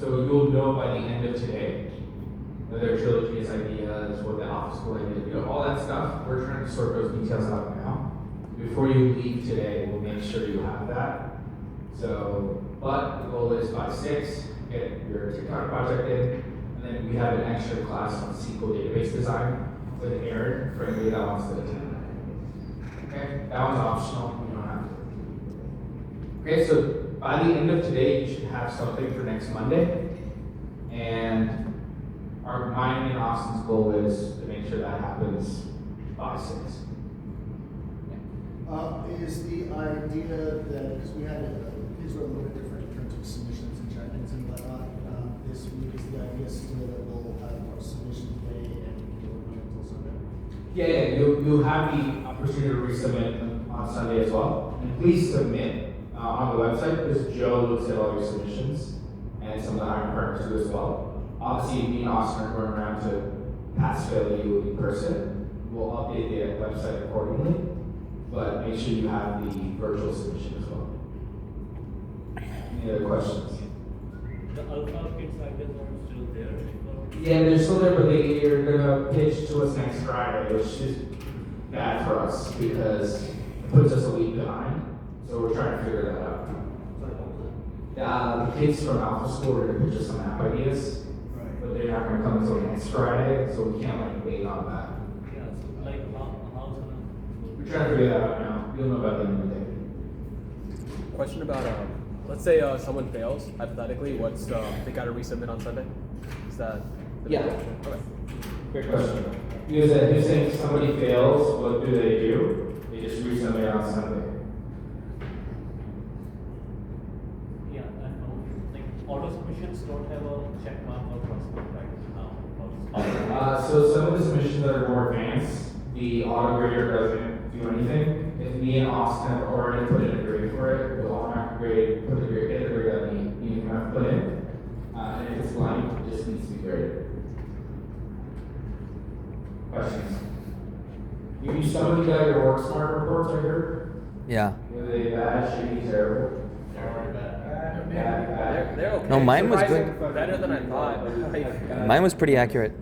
So you'll know by the end of today whether Trilogy's ideas, what the office school idea, all that stuff. We're trying to sort those details out now. Before you leave today, we'll make sure you have that. So, but the goal is by 6, get your TikTok project in, and then we have an extra class on SQL database design with Aaron for anybody that wants to attend. Okay, that one's optional, you don't have to. Okay, so by the end of today, you should have something for next Monday. And mine and Austin's goal is to make sure that happens by 6. Is the idea that, because we had these were a little bit different in terms of submissions and check-ins and whatnot, this week is the idea still that we'll have our submission day and we'll run until Sunday? Yeah, you'll have the opportunity to resubmit on Sunday as well. And please submit on the website because Joe looks at all your submissions and some of the hiring partners do as well. Obviously, me and Austin are going around to pass fail you in person. We'll update the website accordingly, but make sure you have the virtual submission as well. Any other questions? The Alpha Kids ideas are still there? Yeah, they're still there, but they're gonna pitch to us next Friday, which is bad for us because it puts us a week behind. So we're trying to figure that out. The kids from Alpha School are gonna pitch us some app ideas, but they're not gonna come until next Friday, so we can't like wait on that. Yeah, so like how's it? We're trying to figure that out now. You'll know about the end of the day. Question about let's say someone fails hypothetically. What's they got to resubmit on Sunday? Is that? Yeah. Okay. Great question. Because you're saying if somebody fails, what do? They just resubmit on Sunday. Yeah, and like auto submissions don't have a check mark or cross mark right now. So some of the submissions that are more advanced, the auto grader doesn't do anything. If me and Austin have already put in a grade for it, we'll automatically grade, put the grade, get the grade that we have put in. And if it's blank, it just needs to be graded. Questions? You somebody got your work smart reports, I heard? Yeah. Were they bad, shitty, terrible? They're okay. No, mine was Surprising, good. Better than I thought. Mine was pretty accurate.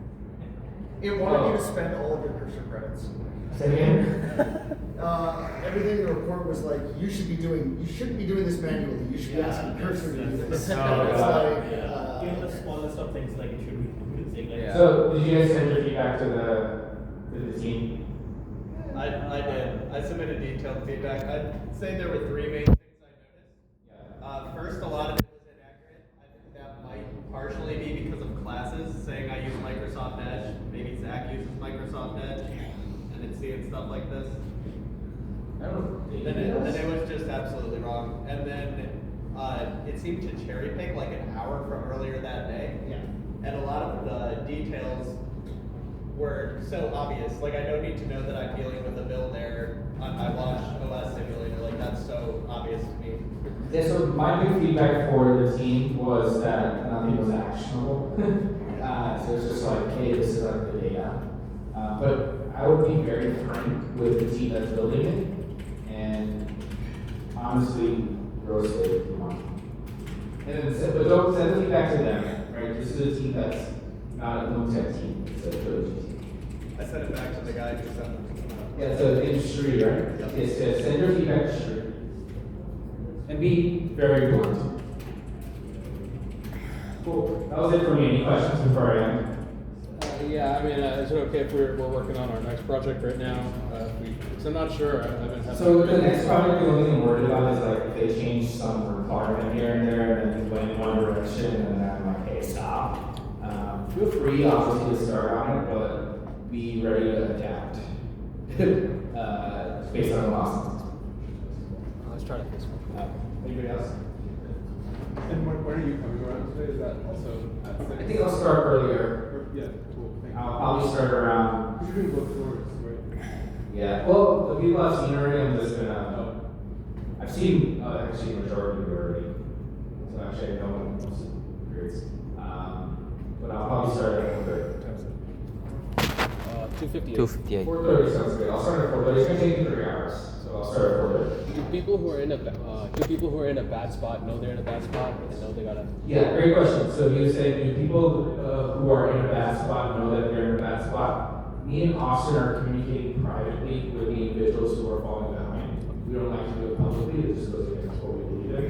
It wanted you to spend all of your cursor credits. Say again? Everything in the report was like, you shouldn't be doing this manually, you should be asking cursor to do this. It's like, Even the smallest of things like it should be using like Yeah. So, did you guys send your feedback to the team? I did. I submitted detailed feedback. I'd say there were 3 main things I noticed. First, a lot of it was inaccurate. I think that might partially be because of classes, saying I use Microsoft Edge. Maybe Zach uses Microsoft Edge, and it's seeing stuff like this. I don't think Then it was just absolutely wrong. And then it seemed to cherry pick like an hour from earlier that day. yeah. And a lot of the details were so obvious. Like I don't need to know that I'm dealing with a build error on my Watch OS simulator. Like that's so obvious to me. Yeah, so my big feedback for the team was that nothing was actionable. So it's just like, hey, this is like the data. But I would be very frank with the team that's building it, and honestly, roast it if you want. And then, but don't send the feedback to them, right? This is a team that's not a no-tech team, it's a trilogy team. I sent it back to the guy who sent it. Yeah, it's an industry, right? Yep. It's to send your feedback to Sri. And be very blunt. Cool. That was it for me. Any questions before I end? Yeah, I mean, is it okay if we're working on our next project right now? Because I'm not sure. I haven't had. So the next project, the only thing I'm worried about is like if they change some requirement here and there, and then went in one direction, and then I'm like, hey, stop. Feel free, obviously, to start on it, but be ready to adapt based on the loss. Let's try to fix one. Anybody else? And when are you coming around today? Is that also at I 6? think I'll start earlier. Yeah, cool. Thank you. I'll probably start around. You're doing both floors, right? Yeah. Well, the people I've seen already, I'm just gonna. I've seen actually majority of you already. So actually, I know most grades. But I'll probably start at 1:30. 2:58. 2:58. 4:30 sounds good. I'll start at 4:30. It's gonna take me 3 hours, so I'll start at 4:30. Do people who are in a bad spot know they're in a bad spot and know they gotta? Yeah, great question. So you said, do people who are in a bad spot know that they're in a bad spot? Me and Austin are communicating privately with the individuals who are falling behind. We don't like to do it publicly, it just goes against what we believe in.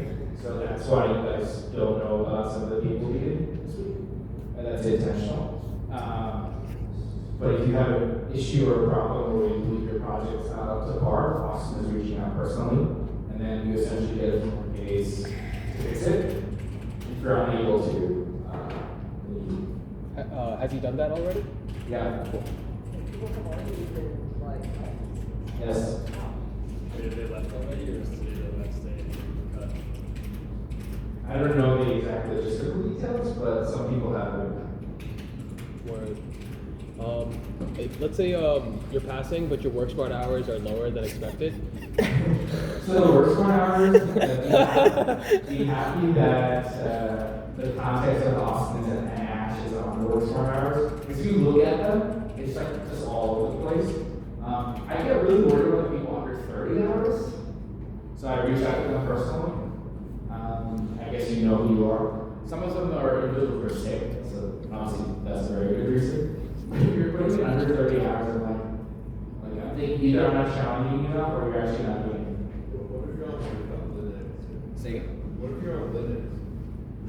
So that's why you guys don't know about some of the people leaving this week. And that's intentional. But if you have an issue or a problem where you believe your project's not up to par, Austin is reaching out personally, and then you essentially get a few more days to fix it. If you're unable to, then Has he done that already? yeah. Cool. People have already been like, Yes. They left already, or is they left staying? I don't know the exact logistical details, but some people have been. Word. Let's say you're passing, but your work smart hours are lower than expected. So the work smart hours, be happy that the context of Austin is an ash is on the work smart hours. If you look at them, it's like just all over the place. I get really worried about people under 30 hours, so I reach out to them personally. I guess you know who you are. Some of them are individuals who are sick, so obviously that's a very good reason. If you're putting it under 30 hours, I'm like I think either I'm not challenging you enough or you're actually not doing it. What if you're on Linux? Say it. What if you're on Linux?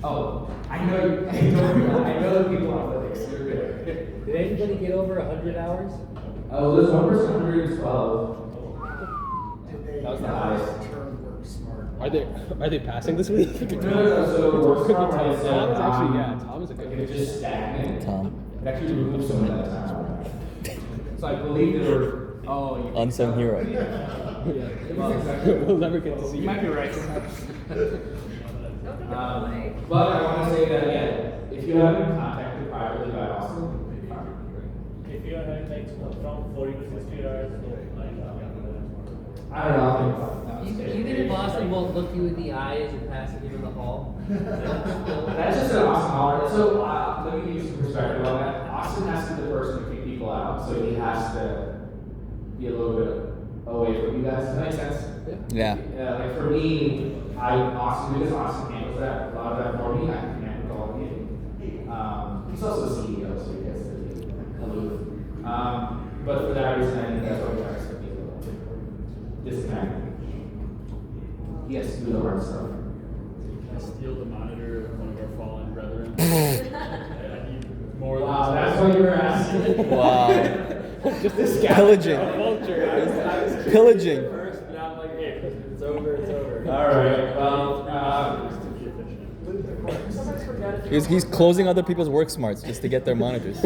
Oh, I know you. I know the people on Linux. You're good. Did anybody get over 100 hours? Oh, there's one person 112. Did they That was the have highest. the term work smart? Are they passing this week? No, so work smart Tom is is actually Tom is a good like it's just stagnant. Tom. It actually removed some of that time. So I believe there were. Oh, you Unsung hero. We'll never get to see you. might be right. don't complain. But I want to say that yeah, if you have been contacted privately by Austin, If you are having like from 40 to 60 hours, I don't know. I'll think about it. Even if Austin won't look you in the eye as you're passing him in the hall. That's just an Austin holler. So let me give you some perspective on that. Austin has to be the person to kick people out, so he has to be a little bit away from you guys. Does that make sense? Yeah. Like for me, because Austin handles that, a lot of that for me, I can handle all of you. He's also the CEO, so he gets to be aloof. But for that reason, I think that's why he tries to be a little disconnected. He has to do the hard stuff. I steal the monitor of one of our fallen brethren. I need more than Wow, that's what you were asking. Wow. Just this guy. Pillaging. Vulture. Pillaging. first, but now I'm like, hey, it's over, it's over. All right. Well, He's closing other people's work smarts just to get their monitors.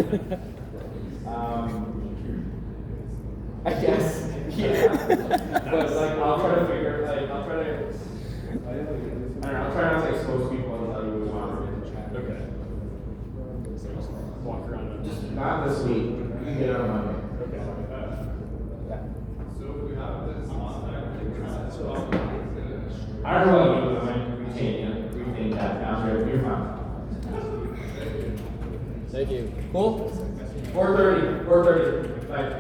I guess, yeah. But like, I'll try to figure, like, I'll try to, I don't know, I'll try not to expose people and tell you which one. Okay. Walk around and Just not this week. You can get it on Monday. okay. Yeah. So if we have this I don't know what you do, I mean, retain that now, you're fine. Thank you. Cool? 4:30, 4:30, bye.